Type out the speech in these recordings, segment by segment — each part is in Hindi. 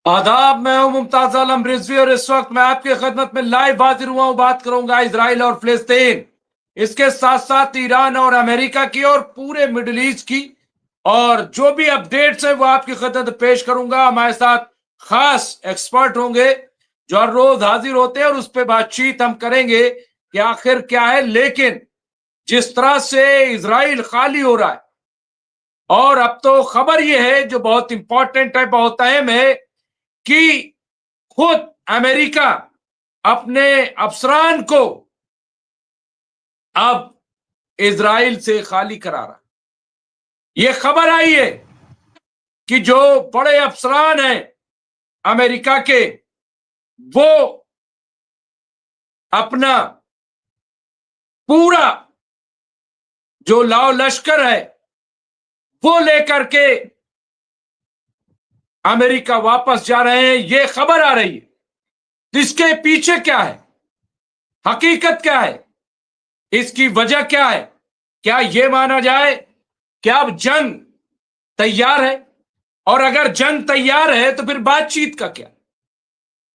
आदाब, मैं हूं मुमताज आलम रिजवी और इस वक्त मैं आपकी खिदमत में लाइव हाजिर हुआ हूं। बात करूंगा इजराइल और फिलिस्तीन, इसके साथ साथ ईरान और अमेरिका की और पूरे मिडिल ईस्ट की, और जो भी अपडेट्स है वो आपकी खिदमत में पेश करूंगा। हमारे साथ खास एक्सपर्ट होंगे जो हर रोज हाजिर होते हैं और उस पर बातचीत हम करेंगे कि आखिर क्या है। लेकिन जिस तरह से इजराइल खाली हो रहा है, और अब तो खबर यह है जो बहुत इंपॉर्टेंट है, बहुत अहम है, कि खुद अमेरिका अपने अफसरान को अब इजराइल से खाली करा रहा। यह खबर आई है कि जो बड़े अफसरान हैं अमेरिका के, वो अपना पूरा जो लाओ लश्कर है वो लेकर के अमेरिका वापस जा रहे हैं। यह खबर आ रही है। इसके पीछे क्या है, हकीकत क्या है, इसकी वजह क्या है? क्या यह माना जाए कि अब जंग तैयार है? और अगर जंग तैयार है तो फिर बातचीत का क्या?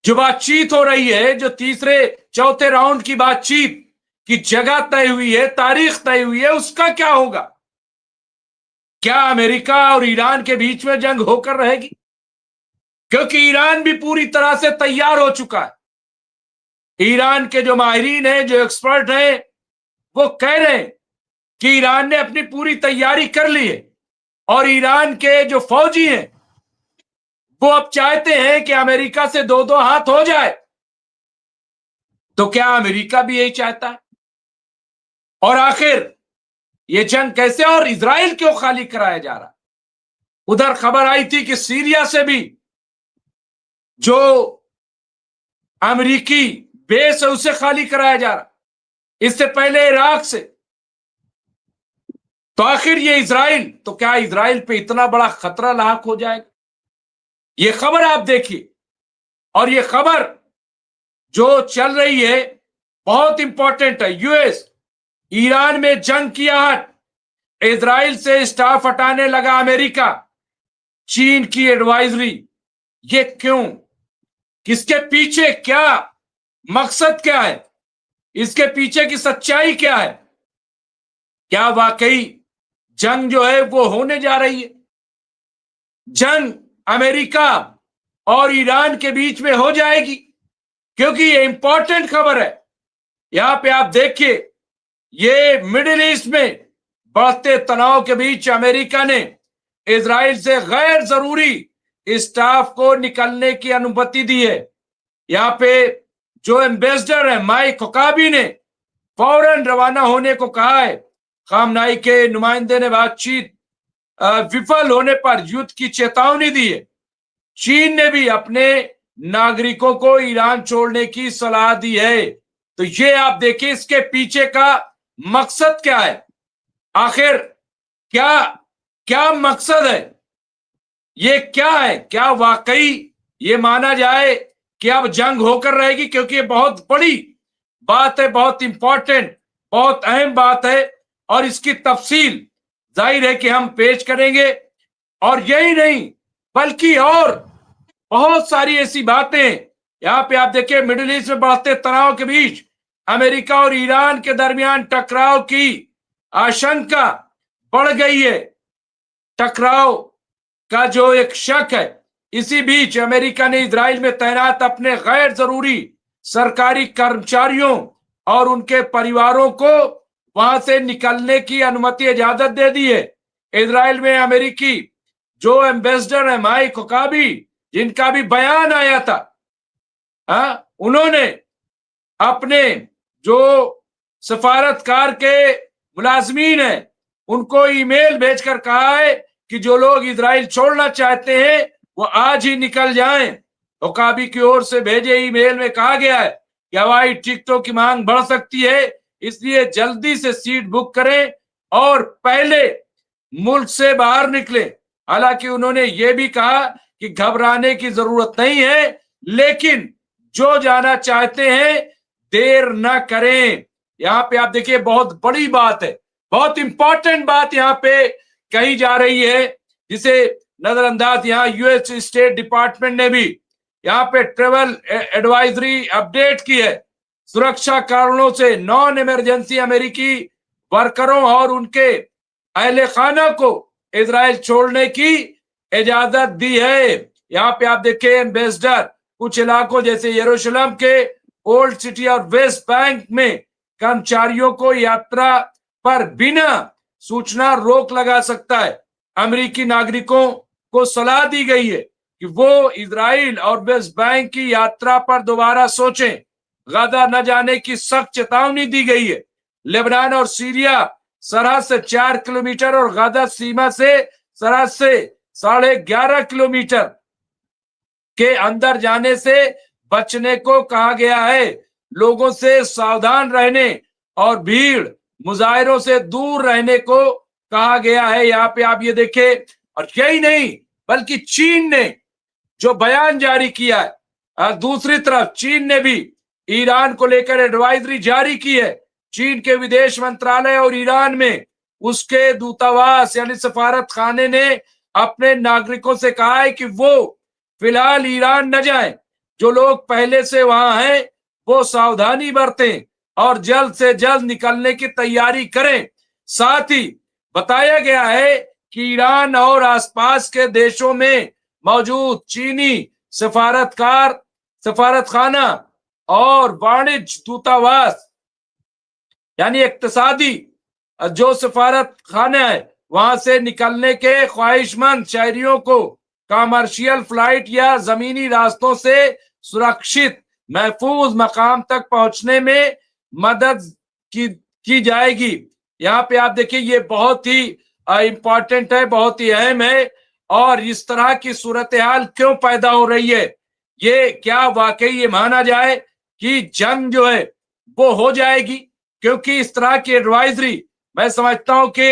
जो बातचीत हो रही है, जो तीसरे चौथे राउंड की बातचीत की जगह तय हुई है, तारीख तय हुई है, उसका क्या होगा? क्या अमेरिका और ईरान के बीच में जंग होकर रहेगी? क्योंकि ईरान भी पूरी तरह से तैयार हो चुका है। ईरान के जो माहिरीन हैं, जो एक्सपर्ट हैं, वो कह रहे हैं कि ईरान ने अपनी पूरी तैयारी कर ली है, और ईरान के जो फौजी हैं वो अब चाहते हैं कि अमेरिका से दो दो हाथ हो जाए। तो क्या अमेरिका भी यही चाहता है? और आखिर ये जंग कैसे और इजराइल क्यों खाली कराया जा रहा? उधर खबर आई थी कि सीरिया से भी जो अमेरिकी बेस है उसे खाली कराया जा रहा, इससे पहले इराक से। तो आखिर ये इजराइल, तो क्या इजराइल पे इतना बड़ा खतरा लाक हो जाएगा? ये खबर आप देखिए, और ये खबर जो चल रही है बहुत इंपॉर्टेंट है। यूएस ईरान में जंग की आहट, इजराइल से स्टाफ हटाने लगा अमेरिका, चीन की एडवाइजरी। ये क्यों? किसके पीछे, क्या मकसद क्या है? इसके पीछे की सच्चाई क्या है? क्या वाकई जंग जो है वो होने जा रही है? जंग अमेरिका और ईरान के बीच में हो जाएगी? क्योंकि ये इंपॉर्टेंट खबर है। यहां पे आप देखिए, ये मिडिल ईस्ट में बढ़ते तनाव के बीच अमेरिका ने इजराइल से गैर जरूरी स्टाफ को निकलने की अनुमति दी है। यहां पे जो एम्बेसडर है माइक हुकाबी ने फौरन रवाना होने को कहा है। खामनाई के नुमाइंदे ने बातचीत विफल होने पर युद्ध की चेतावनी दी है। चीन ने भी अपने नागरिकों को ईरान छोड़ने की सलाह दी है। तो ये आप देखिए, इसके पीछे का मकसद क्या है? आखिर क्या क्या मकसद है? ये क्या है? क्या वाकई ये माना जाए कि अब जंग होकर रहेगी? क्योंकि ये बहुत बड़ी बात है, बहुत इंपॉर्टेंट, बहुत अहम बात है, और इसकी तफसील जाहिर है कि हम पेश करेंगे। और यही नहीं बल्कि और बहुत सारी ऐसी बातें। यहां पे आप देखिए, मिडिल ईस्ट में बढ़ते तनाव के बीच अमेरिका और ईरान के दरमियान टकराव की आशंका बढ़ गई है। टकराव का जो एक शक है, इसी बीच अमेरिका ने इजराइल में तैनात अपने गैर जरूरी सरकारी कर्मचारियों और उनके परिवारों को वहां से निकलने की अनुमति, इजाजत दे दी है। इजराइल में अमेरिकी जो एम्बेसडर है माइक हुकाबी, जिनका भी बयान आया था, उन्होंने अपने जो सफारतकार के मुलाजमीन हैं उनको ईमेल भेजकर कहा है कि जो लोग इजराइल छोड़ना चाहते हैं वो आज ही निकल जाएं। हुकाबी की ओर से भेजे ईमेल में कहा गया है कि हवाई टिकटों की मांग बढ़ सकती है, इसलिए जल्दी से सीट बुक करें और पहले मुल्क से बाहर निकले। हालांकि उन्होंने ये भी कहा कि घबराने की जरूरत नहीं है, लेकिन जो जाना चाहते हैं देर ना करें। यहां पे आप देखिए, बहुत बड़ी बात है, बहुत इंपॉर्टेंट बात यहां पे कही जा रही है, जिसे नजरअंदाज। यहाँ यूएस स्टेट डिपार्टमेंट ने भी यहाँ पे ट्रेवल एडवाइजरी अपडेट की है। सुरक्षा कारणों से नॉन इमरजेंसी अमेरिकी वर्करों और उनके अहले खाना को इजराइल छोड़ने की इजाजत दी है। यहाँ पे आप देखें एम्बेसडर कुछ इलाकों जैसे यरूशलेम के ओल्ड सिटी और वेस्ट बैंक में कर्मचारियों को यात्रा पर बिना सूचना रोक लगा सकता है। अमेरिकी नागरिकों को सलाह दी गई है कि वो इजराइल और वेस्ट बैंक की यात्रा पर दोबारा सोचें। गाजा न जाने की सख्त चेतावनी दी गई है। लेबनान और सीरिया सरहद से 4 किलोमीटर और गाजा सीमा से सरहद से 11.5 किलोमीटर के अंदर जाने से बचने को कहा गया है। लोगों से सावधान रहने और भीड़ मुजाहिरों से दूर रहने को कहा गया है। यहाँ पे आप ये देखें, और यही नहीं बल्कि चीन ने जो बयान जारी किया है, दूसरी तरफ चीन ने भी ईरान को लेकर एडवाइजरी जारी की है। चीन के विदेश मंत्रालय और ईरान में उसके दूतावास यानी सफारत खाने ने अपने नागरिकों से कहा है कि वो फिलहाल ईरान न जाएं। जो लोग पहले से वहां हैं वो सावधानी बरतें और जल्द से जल्द निकलने की तैयारी करें। साथ ही बताया गया है कि ईरान और आसपास के देशों में मौजूद चीनी सफारत खाना और वाणिज्य दूतावास यानी इक्तिसादी जो सफारत खाना है वहां से निकलने के ख्वाहिशमंद शहरियों को कमर्शियल फ्लाइट या जमीनी रास्तों से सुरक्षित महफूज मकाम तक पहुंचने में मदद की जाएगी। यहाँ पे आप देखिए ये बहुत ही इंपॉर्टेंट है, बहुत ही अहम है। और इस तरह की सूरत हाल क्यों पैदा हो रही है? ये क्या वाकई ये माना जाए कि जंग जो है वो हो जाएगी? क्योंकि इस तरह की एडवाइजरी मैं समझता हूं कि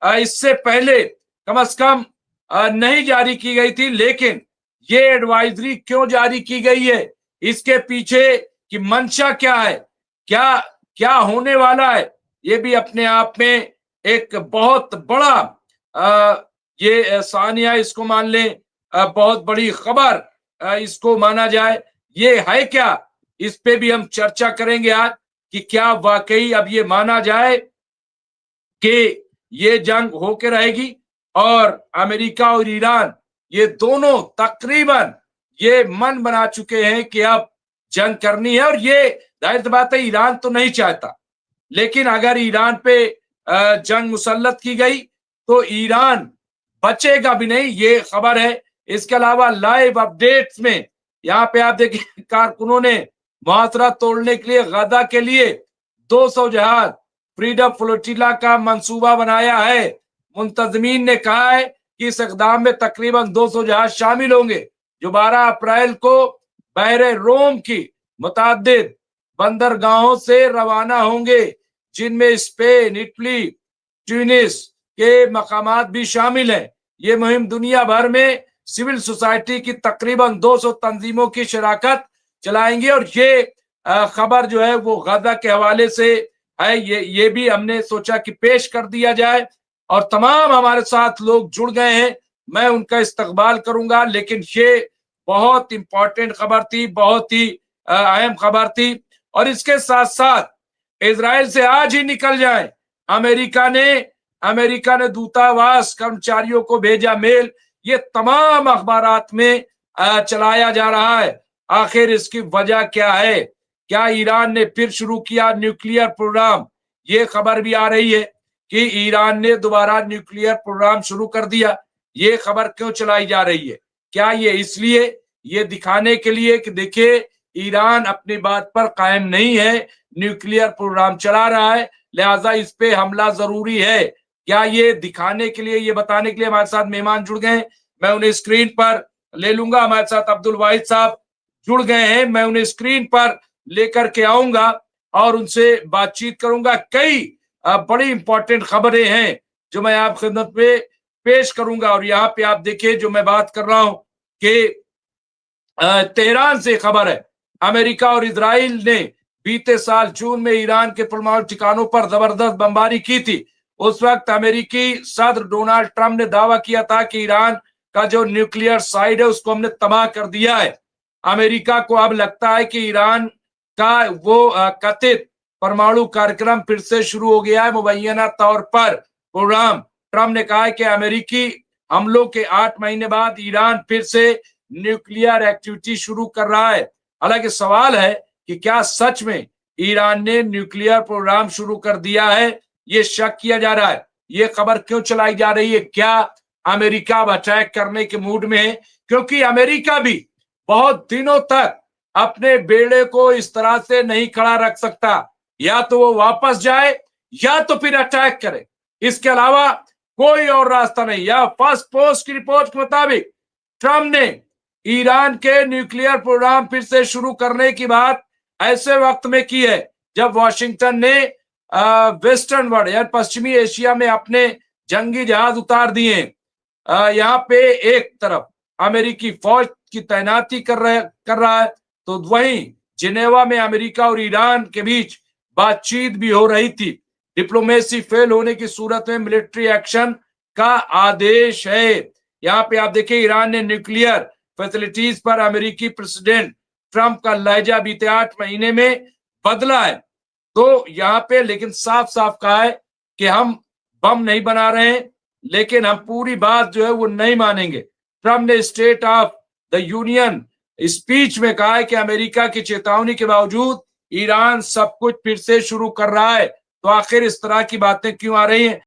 इससे पहले कम से कम नहीं जारी की गई थी। लेकिन ये एडवाइजरी क्यों जारी की गई है, इसके पीछे की मंशा क्या है, क्या होने वाला है, ये भी अपने आप में एक बहुत बड़ा ये सानिया इसको मान लें, बहुत बड़ी खबर इसको माना जाए। ये है क्या, इस पे भी हम चर्चा करेंगे आज कि क्या वाकई अब ये माना जाए कि ये जंग होके रहेगी और अमेरिका और ईरान ये दोनों तकरीबन ये मन बना चुके हैं कि अब जंग करनी है। और ये जाहिर सी बात है ईरान तो नहीं चाहता, लेकिन अगर ईरान पे जंग मुसल्लत की गई तो ईरान बचेगा भी नहीं, ये खबर है। इसके अलावा लाइव अपडेट्स में यहाँ पे आप देखिए कारकुनों ने मुहासरा तोड़ने के लिए गाजा के लिए 200 जहाज फ्रीडम फ्लोटिला का मंसूबा बनाया है। मुंतजमीन ने कहा है कि इस इक़दाम में तकरीबन 200 जहाज शामिल होंगे जो 12 अप्रैल को बहरे रोम की मुताद्दिद बंदरगाहों से रवाना होंगे, जिनमें स्पेन, इटली, ट्यूनिस के मकामात भी शामिल हैं। ये मुहिम दुनिया भर में सिविल सोसाइटी की तकरीबन 200 तंजीमों की शराकत चलाएंगी। और ये खबर जो है वो गाजा के हवाले से है, ये भी हमने सोचा कि पेश कर दिया जाए। और तमाम हमारे साथ लोग जुड़ गए हैं, मैं उनका इस्तकबाल करूंगा। लेकिन ये बहुत इंपॉर्टेंट खबर थी, बहुत ही अहम खबर थी। और इसके साथ साथ इजराइल से आज ही निकल जाए, अमेरिका ने दूतावास कर्मचारियों को भेजा मेल। ये तमाम अखबारात में चलाया जा रहा है। आखिर इसकी वजह क्या है? क्या ईरान ने फिर शुरू किया न्यूक्लियर प्रोग्राम? ये खबर भी आ रही है कि ईरान ने दोबारा न्यूक्लियर प्रोग्राम शुरू कर दिया। ये खबर क्यों चलाई जा रही है? क्या ये इसलिए, ये दिखाने के लिए कि देखिए ईरान अपनी बात पर कायम नहीं है, न्यूक्लियर प्रोग्राम चला रहा है, लिहाजा इस पे हमला जरूरी है? क्या ये दिखाने के लिए, ये बताने के लिए हमारे साथ मेहमान जुड़ गए हैं? मैं उन्हें स्क्रीन पर ले लूंगा। हमारे साथ अब्दुल वाहिद साहब जुड़ गए हैं, मैं उन्हें स्क्रीन पर लेकर के आऊंगा और उनसे बातचीत करूंगा। कई बड़ी इंपॉर्टेंट खबरें हैं जो मैं आप खिदमत में पेश करूंगा। और यहाँ पे आप देखिए जो मैं बात कर रहा हूं कि तेहरान से खबर है, अमेरिका और इजराइल ने बीते साल जून में ईरान के परमाणु ठिकानों पर जबरदस्त बमबारी की थी। उस वक्त अमेरिकी सदर डोनाल्ड ट्रंप ने दावा किया था कि ईरान का जो न्यूक्लियर साइड है उसको हमने तबाह कर दिया है। अमेरिका को अब लगता है कि ईरान का वो कथित परमाणु कार्यक्रम फिर से शुरू हो गया है मुबैना तौर पर प्रोग्राम। ट्रंप ने कहा है कि अमेरिकी हमलों के 8 महीने बाद ईरान फिर से न्यूक्लियर एक्टिविटी शुरू कर रहा है। हालांकि सवाल है कि क्या सच में ईरान ने न्यूक्लियर प्रोग्राम शुरू कर दिया है, ये शक किया जा रहा है। ये खबर क्यों चलाई जा रही है? क्या अमेरिका अब अटैक करने के मूड में है? क्योंकि अमेरिका भी बहुत दिनों तक अपने बेड़े को इस तरह से नहीं खड़ा रख सकता। या तो वो वापस जाए या तो फिर अटैक करे, इसके अलावा कोई और रास्ता नहीं। या फर्स्ट पोस्ट की रिपोर्ट के मुताबिक ट्रंप ने ईरान के न्यूक्लियर प्रोग्राम फिर से शुरू करने की बात ऐसे वक्त में की है जब वॉशिंगटन ने वेस्टर्न वर्ल्ड या पश्चिमी एशिया में अपने जंगी जहाज उतार दिए। यहाँ पे एक तरफ अमेरिकी फौज की तैनाती कर रहा है, तो वहीं जिनेवा में अमेरिका और ईरान के बीच बातचीत भी हो रही थी। डिप्लोमेसी फेल होने की सूरत में मिलिट्री एक्शन का आदेश है। यहाँ पे आप देखिए, ईरान ने न्यूक्लियर फैसिलिटीज पर अमेरिकी प्रेसिडेंट ट्रंप का लहजा बीते 8 महीने में बदला है। तो यहाँ पे लेकिन साफ साफ कहा है कि हम बम नहीं बना रहे हैं, लेकिन हम पूरी बात जो है वो नहीं मानेंगे। ट्रंप ने state of the union speech में कहा है कि अमेरिका की चेतावनी के बावजूद ईरान सब कुछ फिर से शुरू कर रहा है। तो आखिर इस तरह की बातें क्यों आ रही हैं?